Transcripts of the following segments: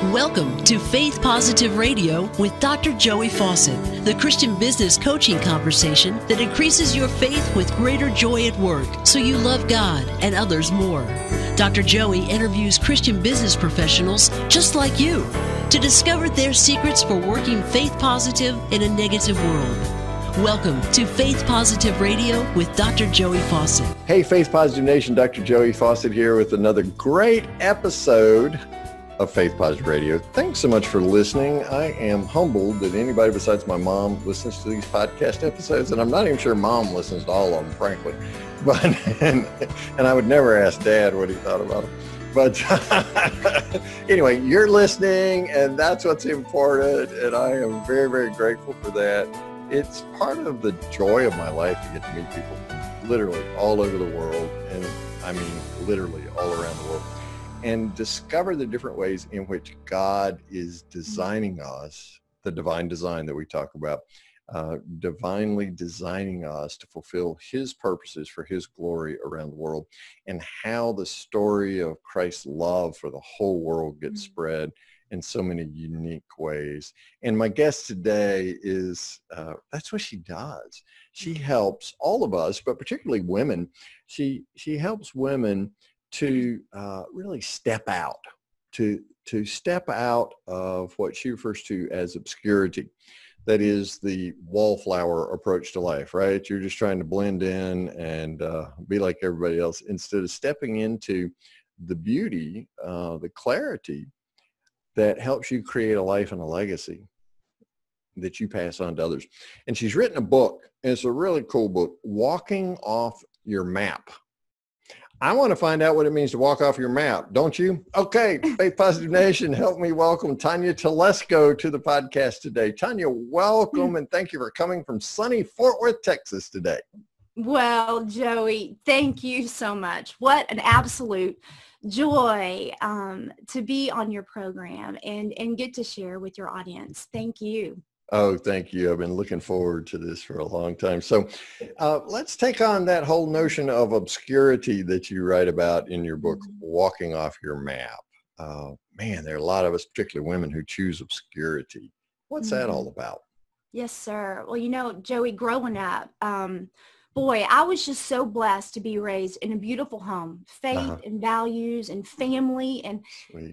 Welcome to Faith Positive Radio with Dr. Joey Fawcett, the Christian business coaching conversation that increases your faith with greater joy at work so you love God and others more. Dr. Joey interviews Christian business professionals just like you to discover their secrets for working faith positive in a negative world. Welcome to Faith Positive Radio with Dr. Joey Fawcett. Hey, Faith Positive Nation, Dr. Joey Fawcett here with another great episode of Faith Positive Radio. Thanks so much for listening. I am humbled that anybody besides my mom listens to these podcast episodes, and I'm not even sure Mom listens to all of them, frankly. But and I would never ask Dad what he thought about them. But anyway, you're listening, and that's what's important, and I am very, very grateful for that. It's part of the joy of my life to get to meet people from literally all over the world, and I mean literally all around the world, and discover the different ways in which God is designing us, the divine design that we talk about, divinely designing us to fulfill his purposes for his glory around the world, and how the story of Christ's love for the whole world gets spread in so many unique ways. And my guest today is, that's what she does. She helps all of us, but particularly women. She helps women to really step out, to step out of what she refers to as obscurity. That is the wallflower approach to life, right? You're just trying to blend in and be like everybody else, instead of stepping into the beauty, the clarity that helps you create a life and a legacy that you pass on to others. And she's written a book, and it's a really cool book, Walking Off Your Map. I want to find out what it means to walk off your map, don't you? Okay, Faith Positive Nation, help me welcome Tonya Telesco to the podcast today. Tonya, welcome, and thank you for coming from sunny Fort Worth, Texas today. Well, Joey, thank you so much. What an absolute joy to be on your program and get to share with your audience. Thank you. Oh, thank you. I've been looking forward to this for a long time. So let's take on that whole notion of obscurity that you write about in your book, Walking Off Your Map. Man, there are a lot of us, particularly women, who choose obscurity. What's that all about? Yes, sir. Well, you know, Joey, growing up, boy, I was just so blessed to be raised in a beautiful home, faith and values and family, and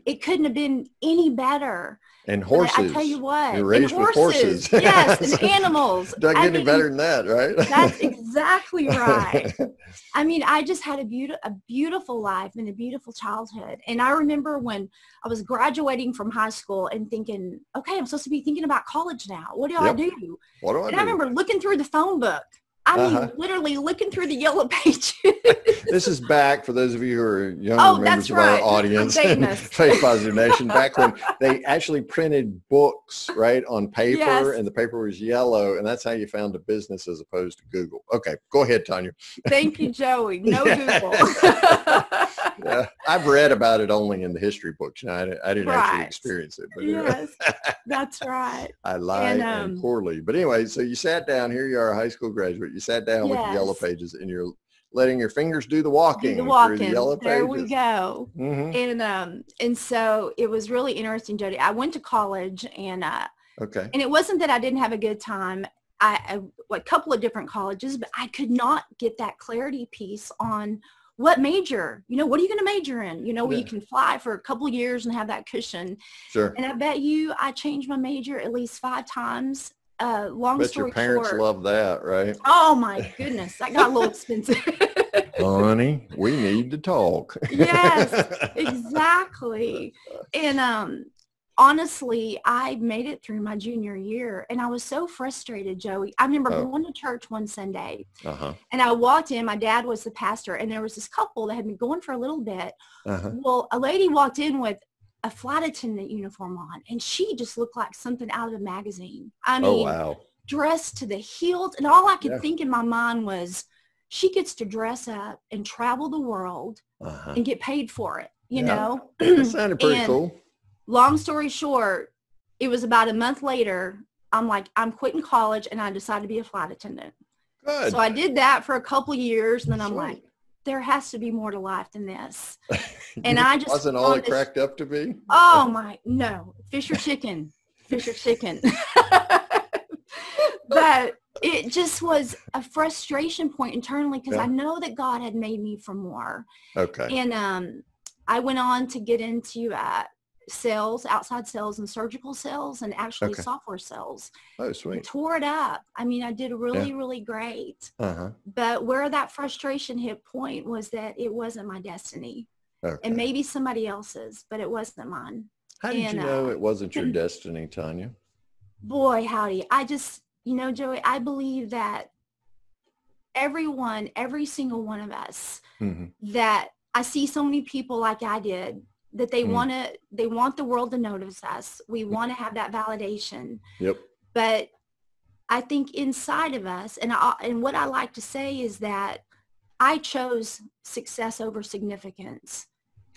it couldn't have been any better. And horses. I tell you what. You're raised with horses. Yes, and animals. Doesn't get any better than that, right? That's exactly right. I mean, I just had a beautiful life and a beautiful childhood. And I remember when I was graduating from high school and thinking, okay, I'm supposed to be thinking about college now. What do I do? What do I do? I remember looking through the phone book. I mean, literally looking through the yellow pages. This is back, for those of you who are younger members of our audience, Faith Positive Nation, back when they actually printed books, right, on paper, and the paper was yellow, and that's how you found a business as opposed to Google. Okay, go ahead, Tonya. Thank you, Joey. No Google. Yeah, I've read about it only in the history books. I didn't actually experience it. But yes, that's right. I lied and poorly. But anyway, so you sat down. Here you are, a high school graduate. You sat down with the yellow pages, and you're letting your fingers do the walking. Through the yellow pages. There we go. And so it was really interesting, Jody. I went to college, and and it wasn't that I didn't have a good time. I a couple of different colleges, but I could not get that clarity piece on what major, what are you going to major in? Where you can fly for a couple of years and have that cushion. Sure. And I bet you I changed my major at least 5 times. Long bet story your parents short, love that, right? Oh my goodness, that got a little expensive. Honey, we need to talk. Yes, exactly. And honestly, I made it through my junior year, and I was so frustrated, Joey. I remember going to church one Sunday, and I walked in. My dad was the pastor, and there was this couple that had been going for a little bit. Well, a lady walked in with a flight attendant uniform on, and she just looked like something out of a magazine. I mean, dressed to the hilt, and all I could think in my mind was, she gets to dress up and travel the world and get paid for it, you know? That sounded pretty cool. Long story short, it was about a month later, I'm like, I'm quitting college, and I decided to be a flight attendant. Good. So I did that for a couple of years, and then I'm like, there has to be more to life than this. And I just wasn't all it cracked up to be. Oh my, no, fish or chicken. But it just was a frustration point internally, because I know that God had made me for more. Okay. And I went on to get into sales, outside sales and surgical sales, and actually software sales. Oh, sweet. I tore it up. I mean, I did really great. But where that frustration hit point was that it wasn't my destiny. Okay. And maybe somebody else's, but it wasn't mine. How did you know it wasn't your destiny, Tonya? Boy, howdy. I just, Joey, I believe that every single one of us, that I see so many people like I did, that they want the world to notice us. We want to have that validation. Yep. But I think inside of us, and what I like to say is that I chose success over significance,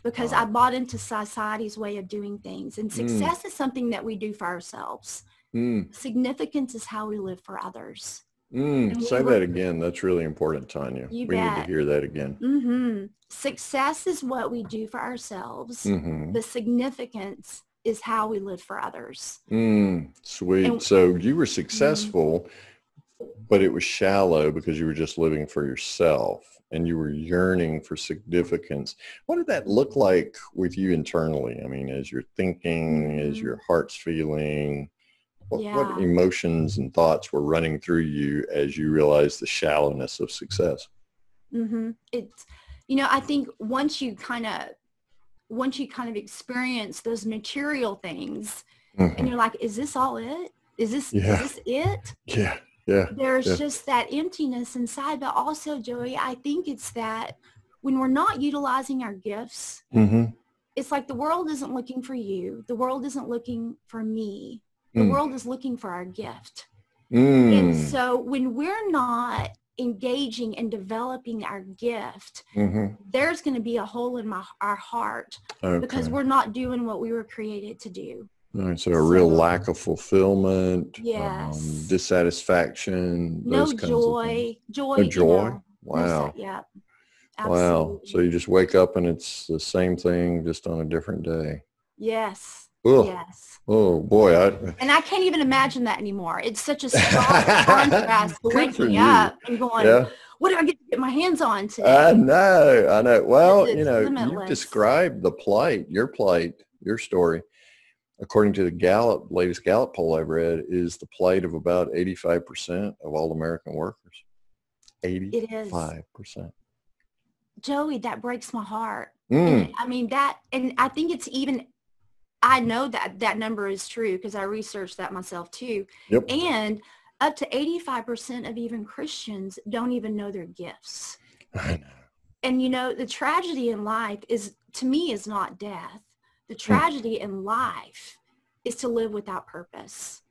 because I bought into society's way of doing things. And success is something that we do for ourselves. Significance is how we live for others. Say that again. That's really important, Tonya. We need to hear that again. Success is what we do for ourselves. The significance is how we live for others. Sweet. And, so you were successful, but it was shallow because you were just living for yourself and you were yearning for significance. What did that look like with you internally? I mean, as you're thinking, as your heart's feeling, what emotions and thoughts were running through you as you realized the shallowness of success? It's, I think once you kind of experience those material things, and you're like, is this all it? Is this it? Yeah. There's just that emptiness inside. But also, Joey, I think it's that when we're not utilizing our gifts, it's like the world isn't looking for you. The world isn't looking for me. The world is looking for our gift. And so when we're not engaging and developing our gift, there's going to be a hole in our heart because we're not doing what we were created to do. All right, so a real lack of fulfillment, dissatisfaction, those kinds of things. No joy. Wow. Yeah. Absolutely. Wow. So you just wake up and it's the same thing, just on a different day. Yes. Ugh. Yes. Oh boy. And I can't even imagine that anymore. It's such a stark contrast to waking up and going, what do I get to get my hands on today? I know. Well, you described the plight, your story. According to the latest Gallup poll I've read, is the plight of about 85% of all American workers. 85%. Joey, that breaks my heart. And, I mean, and I think it's even, I know that number is true because I researched that myself too. Yep. And up to 85% of even Christians don't even know their gifts. I know. And the tragedy in life to me, is not death. The tragedy in life is to live without purpose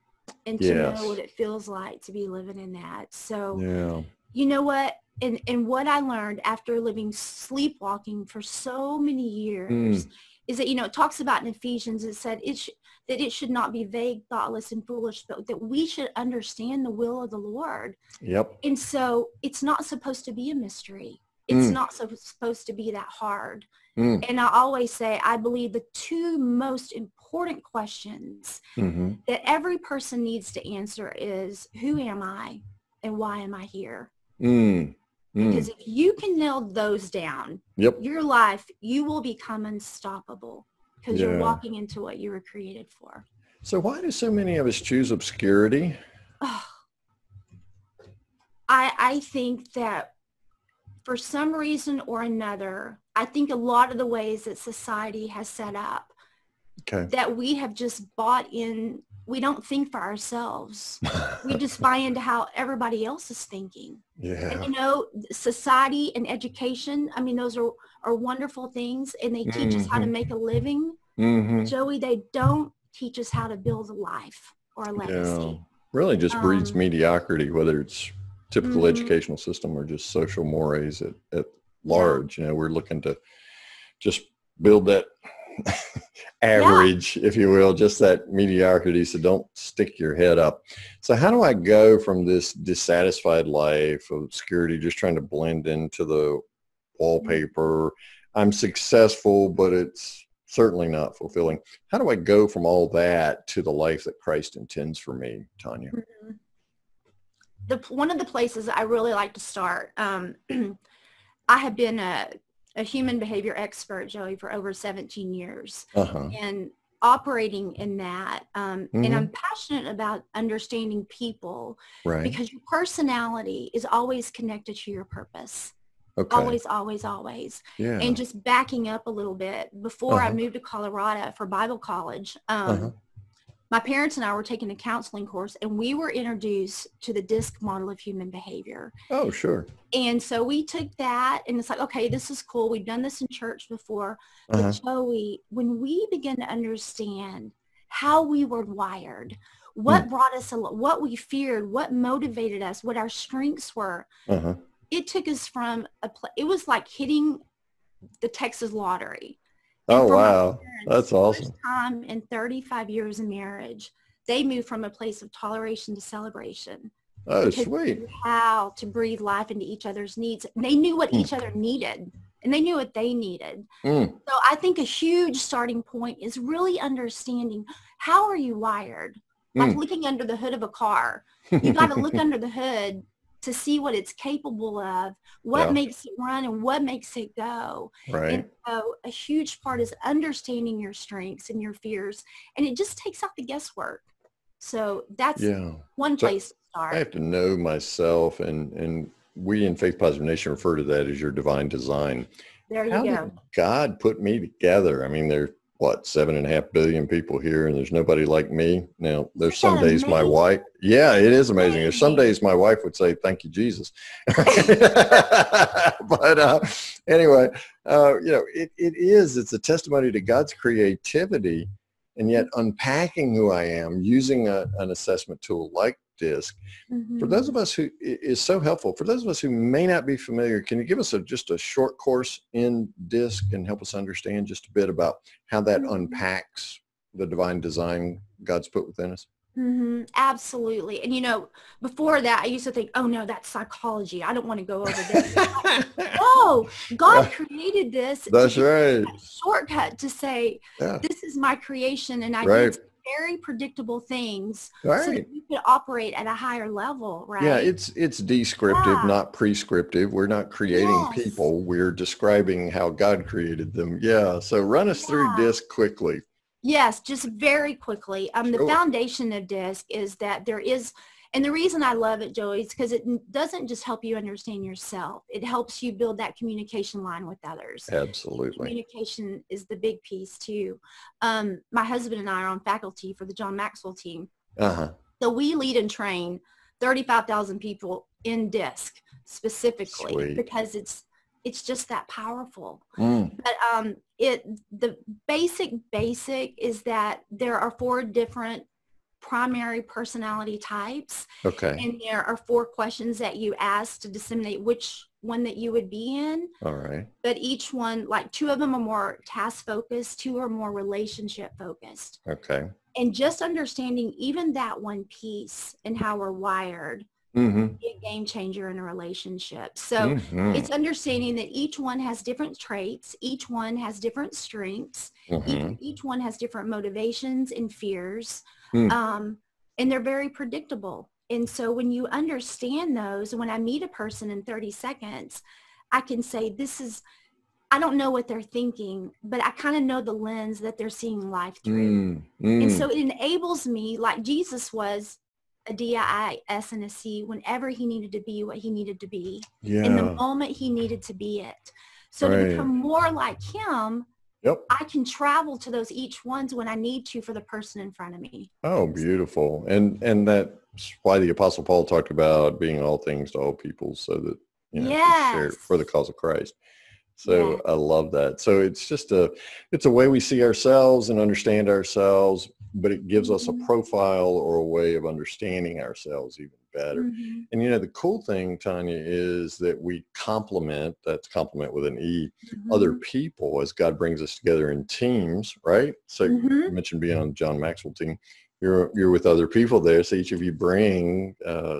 and to know what it feels like to be living in that. So, you know what? And what I learned after living sleepwalking for so many years is that, it talks about in Ephesians, it said that it should not be vague, thoughtless, and foolish, but that we should understand the will of the Lord. Yep. And so it's not supposed to be a mystery. It's not supposed to be that hard. And I always say, I believe the two most important questions that every person needs to answer is, who am I and why am I here? Because if you can nail those down, your life, you will become unstoppable because you're walking into what you were created for. So why do so many of us choose obscurity? I think that for some reason or another, I think a lot of the ways that society has set up, that we have just bought in. We don't think for ourselves. We just buy into how everybody else is thinking. Yeah. And society and education, I mean, those are wonderful things, and they teach us how to make a living. Joey, they don't teach us how to build a life or a legacy. Yeah. Really just breeds mediocrity, whether it's typical educational system or just social mores at large. We're looking to just build that average, if you will, just that mediocrity. So don't stick your head up. So how do I go from this dissatisfied life of obscurity, just trying to blend into the wallpaper. I'm successful, but it's certainly not fulfilling. How do I go from all that to the life that Christ intends for me, Tonya? One of the places I really like to start, I have been a human behavior expert, Joey, for over 17 years. And operating in that. And I'm passionate about understanding people because your personality is always connected to your purpose. Always, always, always. And just backing up a little bit, before I moved to Colorado for Bible college, my parents and I were taking a counseling course, and we were introduced to the DISC model of human behavior. Oh, sure. And so we took that, and it's like, okay, this is cool. We've done this in church before. But Joey, when we begin to understand how we were wired, what brought us, what we feared, what motivated us, what our strengths were, it took us from it was like hitting the Texas lottery. Oh, wow. That's awesome. First time in 35 years of marriage, they moved from a place of toleration to celebration. Oh, sweet. They knew how to breathe life into each other's needs. They knew what each other needed, and they knew what they needed. So I think a huge starting point is really understanding, how are you wired? Like looking under the hood of a car. You got to look under the hood to see what it's capable of, what makes it run and what makes it go. And so a huge part is understanding your strengths and your fears, and it just takes out the guesswork. So that's one place to start. I have to know myself, and we in Faith Positive Nation refer to that as your divine design. There you go. How did God put me together? I mean, there's 7.5 billion people here, and there's nobody like me. Now, there's some days my wife, it is amazing. There's some days my wife would say, thank you, Jesus. But anyway, it's a testimony to God's creativity, and yet unpacking who I am using an assessment tool like DISC. For those of us who is so helpful, for those of us who may not be familiar, can you give us just a short course in DISC and help us understand just a bit about how that unpacks the divine design God's put within us? Absolutely. And before that, I used to think, oh no, that's psychology. I don't want to go over this. Oh, God created this. That's right. Shortcut to say, this is my creation, and I did very predictable things so that you could operate at a higher level, right? Yeah, it's descriptive, not prescriptive. We're not creating people. We're describing how God created them. Yeah, so run us through DISC quickly. Yes, just very quickly. The foundation of DISC is that there is, and the reason I love it, Joey, is because it doesn't just help you understand yourself. It helps you build that communication line with others. Absolutely. Communication is the big piece too. My husband and I are on faculty for the John Maxwell team. So we lead and train 35,000 people in DISC specifically because it's just that powerful. But the basic is that there are 4 different primary personality types. And there are 4 questions that you ask to disseminate which one that you would be in. All right. But each one, like 2 of them are more task focused, 2 are more relationship focused. Okay. And just understanding even that one piece and how we're wired be a game changer in a relationship. So it's understanding that each one has different traits, each one has different strengths, each one has different motivations and fears, and they're very predictable. And so when you understand those, when I meet a person in 30 seconds, I can say, I don't know what they're thinking, but I kind of know the lens that they're seeing life through. And so it enables me, like Jesus was, a D-I-S and a C whenever he needed to be what he needed to be in the moment he needed to be it. So to become more like him, I can travel to those each ones when I need to for the person in front of me. Oh, beautiful. And that's why the Apostle Paul talked about being all things to all people, so that to share for the cause of Christ. So I love that. So it's just it's a way we see ourselves and understand ourselves, but it gives us a profile or a way of understanding ourselves even better. And the cool thing, Tonya, is that we complement, that's complement with an E, other people as God brings us together in teams, right? So you mentioned being on the John Maxwell team. You're with other people there, so each of you bring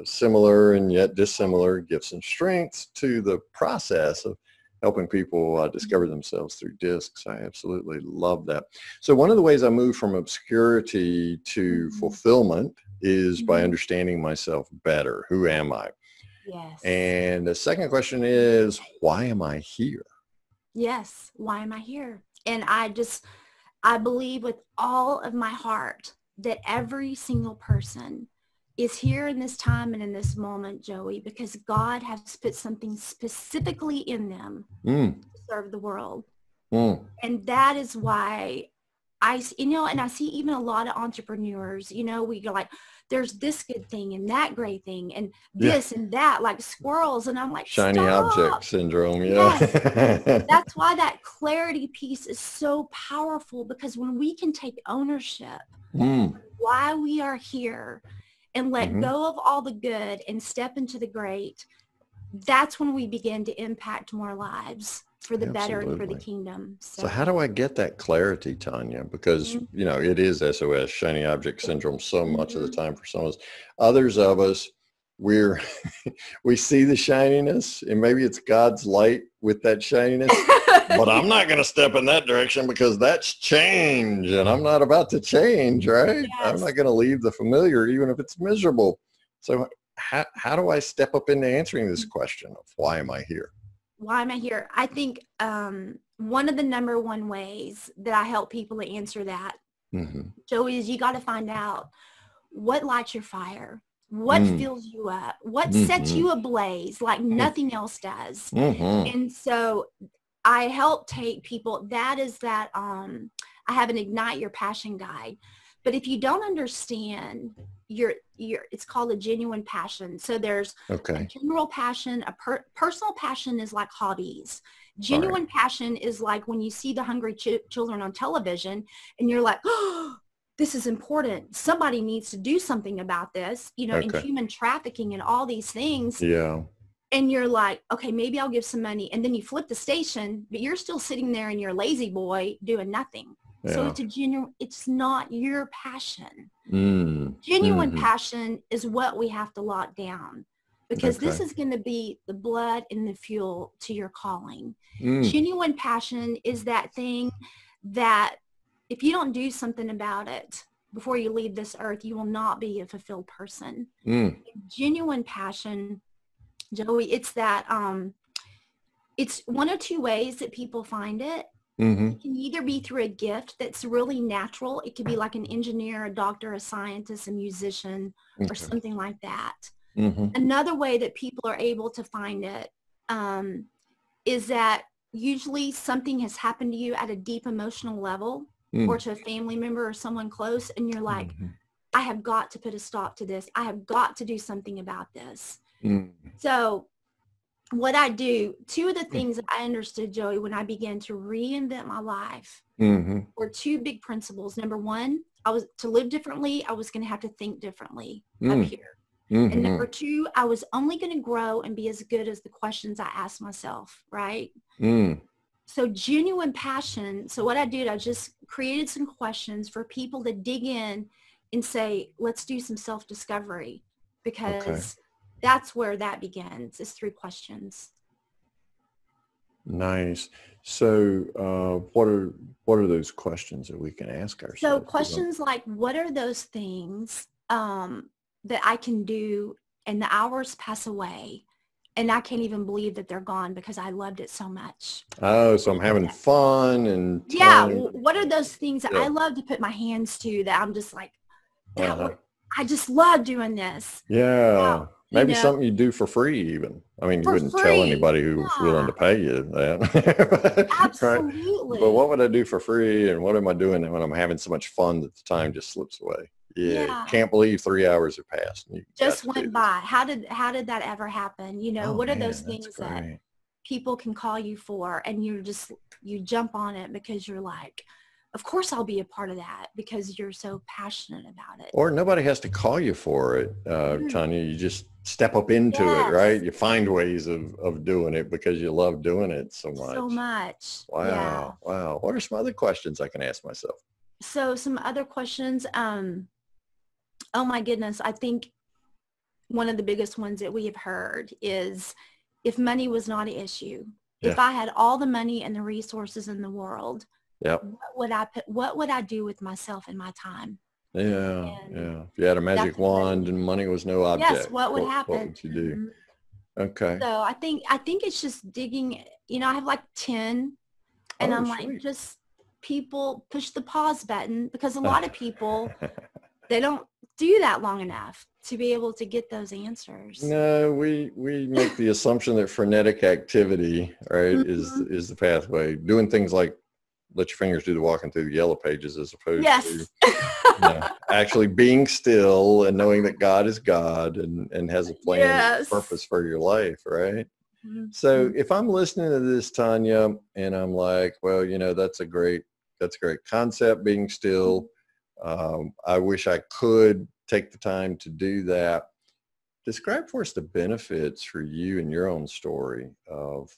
similar and yet dissimilar gifts and strengths to the process of helping people discover themselves through discs. I absolutely love that. So one of the ways I move from obscurity to fulfillment is by understanding myself better. Who am I? Yes. And the second question is, why am I here? Yes. Why am I here? And I believe with all of my heart that every single person is here in this time and in this moment, Joey, because God has put something specifically in them to serve the world. And that is why I see even a lot of entrepreneurs, we go like, there's this good thing and that great thing and this and that, like squirrels. And I'm like, shiny object syndrome. Yeah. Yes. That's why that clarity piece is so powerful, because when we can take ownership why we are here and let go of all the good and step into the great, that's when we begin to impact more lives for the better and for the kingdom. So how do I get that clarity, Tonya? Because, it is SOS, shiny object syndrome, so much of the time for some of us. Others of us, we see the shininess, and maybe it's God's light with that shininess, but I'm not going to step in that direction because that's change, and I'm not about to change, right? Yes. I'm not going to leave the familiar, even if it's miserable. So how do I step up into answering this question of why am I here? Why am I here? I think one of the number one ways that I help people to answer that, Joey, is you got to find out what lights your fire, what fills you up, what sets you ablaze like nothing else does. And so I help take people, I have an Ignite Your Passion guide. But if you don't understand it's called a genuine passion. So there's a general passion, personal passion is like hobbies. Genuine passion is like when you see the hungry children on television and you're like, oh, this is important. Somebody needs to do something about this, in human trafficking and all these things. Yeah. And you're like, okay, maybe I'll give some money. And then you flip the station, but you're still sitting there in your lazy boy doing nothing. Yeah. So it's not your passion. Genuine passion is what we have to lock down, because this is going to be the blood and the fuel to your calling. Genuine passion is that thing that if you don't do something about it before you leave this earth, you will not be a fulfilled person. Genuine passion, Joey, it's that, it's one or two ways that people find it. It can either be through a gift that's really natural. It could be like an engineer, a doctor, a scientist, a musician, or something like that. Another way that people are able to find it is that usually something has happened to you at a deep emotional level or to a family member or someone close, and you're like, I have got to put a stop to this. I have got to do something about this. So what I do, two of the things that I understood, Joey, when I began to reinvent my life were two big principles. Number one, to live differently, I was going to have to think differently up here. And number two, I was only going to grow and be as good as the questions I asked myself, right? So genuine passion. So what I did, I just created some questions for people to dig in and say, let's do some self-discovery, because that's where that begins, is through questions. Nice. So what are those questions that we can ask ourselves? So questions like, what are those things that I can do, and the hours pass away and I can't even believe that they're gone because I loved it so much. Oh, so I'm having fun and what are those things that I love to put my hands to, that I'm just like, I just love doing this. Maybe something you do for free even. I mean, you wouldn't tell anybody who was willing to pay you that. Absolutely. Right? But what would I do for free, and what am I doing when I'm having so much fun that the time just slips away? Can't believe 3 hours have passed. Just went by. How did that ever happen? What are those things that people can call you for, and you jump on it because you're like, of course I'll be a part of that, because you're so passionate about it. Or nobody has to call you for it, Tonya. You just step up into it, right? You find ways of doing it because you love doing it so much. So much. Wow. Yeah. Wow. What are some other questions I can ask myself? So some other questions. Oh my goodness. I think one of the biggest ones that we have heard is, if money was not an issue, If I had all the money and the resources in the world, Yep. what would I do with myself and my time? Yeah. If you had a magic wand and money was no object, yes, what would happen? What would you do? Okay. So I think it's just digging, I have like 10 and I'm sweet. like, just people push the pause button, because a lot of people, they don't do that long enough to be able to get those answers. No, we make the assumption that frenetic activity, right, is the pathway. Doing things like let your fingers do the walking through the yellow pages, as opposed to actually being still and knowing that God is God and has a plan and purpose for your life, right? So if I'm listening to this, Tonya, and I'm like, well, that's a great concept, being still. I wish I could take the time to do that. Describe for us the benefits for you and your own story of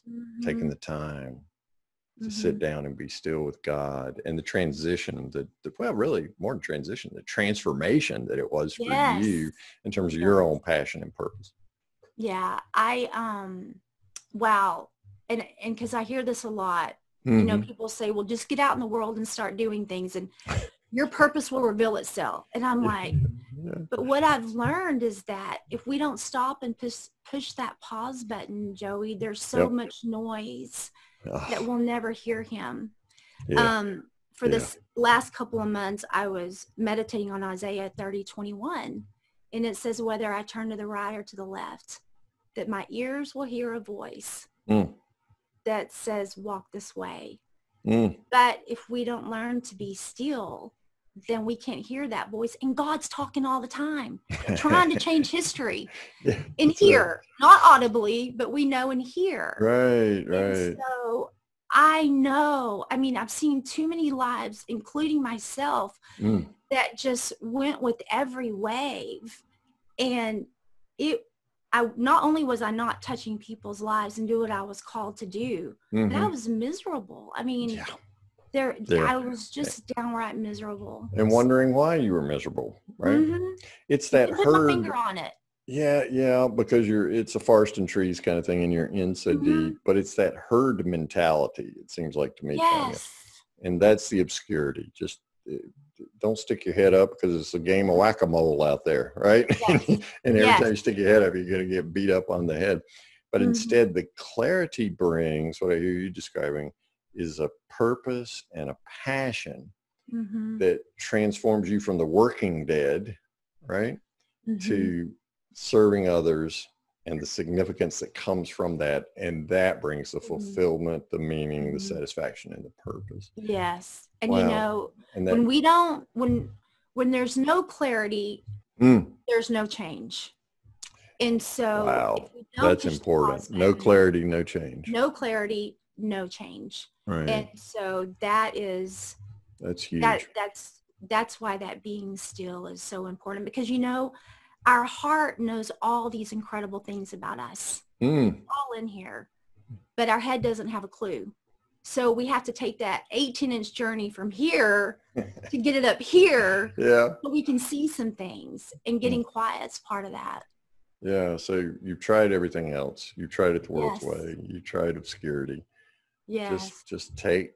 taking the time to sit down and be still with God, and the transition, really more than transition, the transformation that it was for you in terms of your own passion and purpose. Yeah, wow. And because I hear this a lot, people say, well, just get out in the world and start doing things and your purpose will reveal itself. And I'm like, but what I've learned is that if we don't stop and push that pause button, Joey, there's so much noise that we'll never hear him. For this last couple of months, I was meditating on Isaiah 30:21. And it says, whether I turn to the right or to the left, that my ears will hear a voice that says, walk this way. But if we don't learn to be still, then we can't hear that voice. And God's talking all the time, trying to change history in here, not audibly, but we know in here. Right. And so I've seen too many lives, including myself, that just went with every wave. And not only was I not touching people's lives and do what I was called to do, but I was miserable. I mean, I was just downright miserable. And wondering why you were miserable, right? It's that herd. Put my finger on it. Yeah, because it's a forest and trees kind of thing, and you're in so deep. But it's that herd mentality, it seems like to me, Tonya. And that's the obscurity. Just don't stick your head up, because it's a game of whack-a-mole out there, right? And every time you stick your head up, you're going to get beat up on the head. But instead, the clarity brings, what I hear you describing, is a purpose and a passion that transforms you from the working dead, right, to serving others, and the significance that comes from that. And that brings the fulfillment, the meaning, the satisfaction, and the purpose. Yes. And when there's no clarity, there's no change. And so if we don't, that's important. No clarity, no change. No clarity, no change. Right. And so that's huge. That's why that being still is so important, because our heart knows all these incredible things about us, all in here, but our head doesn't have a clue. So we have to take that 18-inch journey from here to get it up here, so we can see some things, and getting quiet's part of that. Yeah. So you've tried everything else. You tried it the world's way. You tried obscurity. Yes. Just take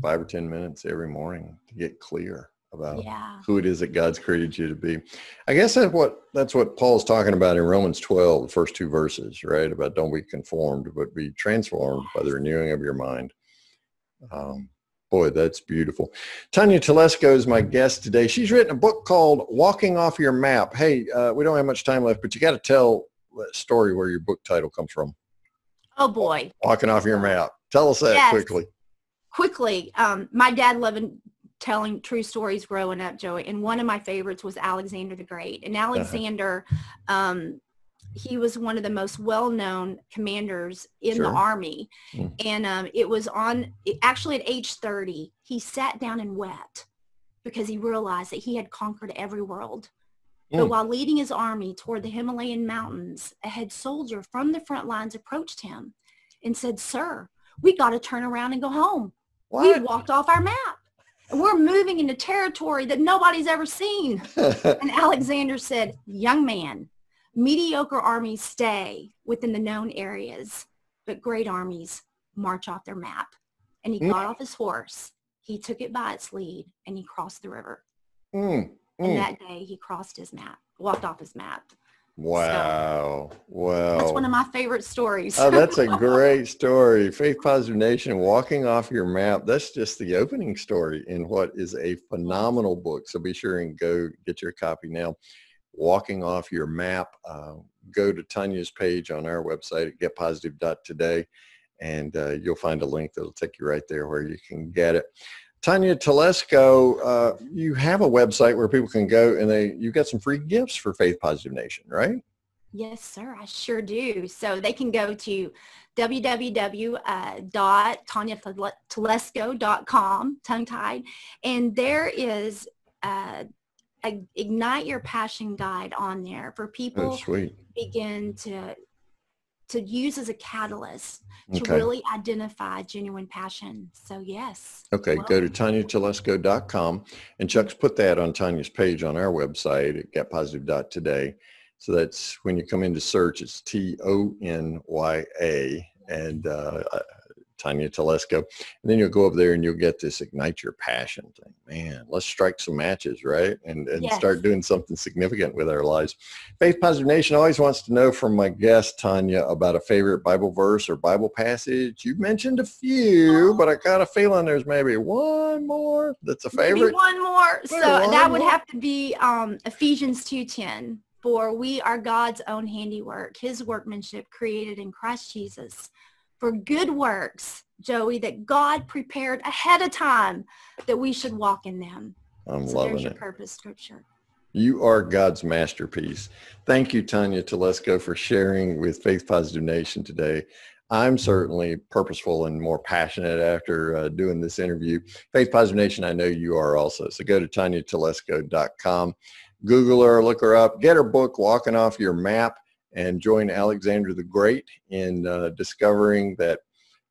5 or 10 minutes every morning to get clear about who it is that God's created you to be. I guess that's what Paul's talking about in Romans 12, the first 2 verses, right? About don't be conformed, but be transformed by the renewing of your mind. Boy, that's beautiful. Tonya Telesco is my guest today. She's written a book called Walking Off Your Map. Hey, we don't have much time left, but you got to tell that story where your book title comes from. Oh boy. Walking Off Your Map. Tell us that quickly. My dad loved telling true stories growing up, Joey, and one of my favorites was Alexander the Great. And Alexander, he was one of the most well-known commanders in the army. And it was actually at age 30, he sat down and wept because he realized that he had conquered every world. But while leading his army toward the Himalayan mountains, a head soldier from the front lines approached him and said, "Sir, we got to turn around and go home. We walked off our map. And we're moving into territory that nobody's ever seen." And Alexander said, "Young man, mediocre armies stay within the known areas, but great armies march off their map. And he got off his horse. He took it by its lead and he crossed the river. And that day he crossed his map, walked off his map. Wow. So, wow. That's one of my favorite stories. Oh, that's a great story. Faith Positive Nation, walking off your map. That's just the opening story in what is a phenomenal book. So be sure and go get your copy now. Walking Off Your Map. Go to Tonya's page on our website at getpositive.today, and you'll find a link that'll take you right there where you can get it. Tonya Telesco, you have a website where people can go and you got some free gifts for Faith Positive Nation, right? Yes, sir. I sure do. So they can go to www.tonyatelesco.com, tongue-tied, and there is a Ignite Your Passion guide on there for people to begin to use as a catalyst to really identify genuine passion. So yes. Okay, go to TonyaTelesco.com, and Chuck's put that on Tonya's page on our website at getpositive.today. So that's when you come into search, it's Tonya and Tonya Telesco. And then you'll go over there and you'll get this Ignite Your Passion thing. Man, let's strike some matches, right? And start doing something significant with our lives. Faith Positive Nation always wants to know from my guest, Tonya, about a favorite Bible verse or Bible passage. You've mentioned a few, but I got a feeling there's maybe one more that's a favorite. Maybe one more. So that would have to be Ephesians 2:10. For we are God's own handiwork, his workmanship created in Christ Jesus for good works, Joey, that God prepared ahead of time that we should walk in them. I'm loving there's your it. Purpose scripture. You are God's masterpiece. Thank you, Tonya Telesco, for sharing with Faith Positive Nation today. I'm certainly purposeful and more passionate after doing this interview. Faith Positive Nation, I know you are also. So go to TonyaTelesco.com. Google her, look her up, get her book, Walking Off Your Map, and join Alexander the Great in discovering that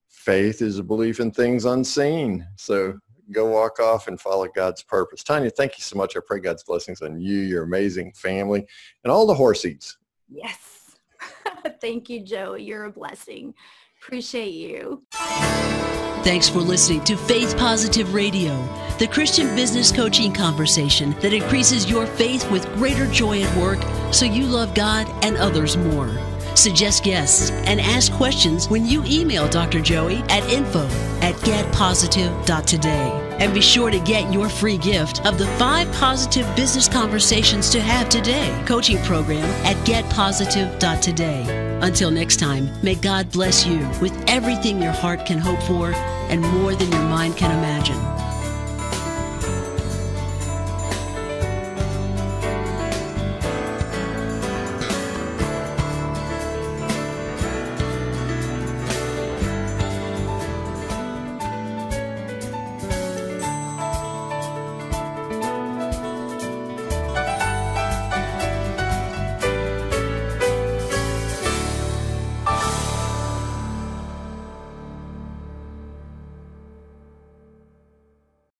faith is a belief in things unseen. So go walk off and follow God's purpose. Tonya, thank you so much. I pray God's blessings on you, your amazing family, and all the horsies. Yes. Thank you, Joey. You're a blessing. Appreciate you. Thanks for listening to Faith Positive Radio, the Christian business coaching conversation that increases your faith with greater joy at work so you love God and others more. Suggest guests and ask questions when you email Dr. Joey at info@getpositive.today. And be sure to get your free gift of the 5 positive business conversations to have today coaching program at getpositive.today. Until next time, may God bless you with everything your heart can hope for and more than your mind can imagine.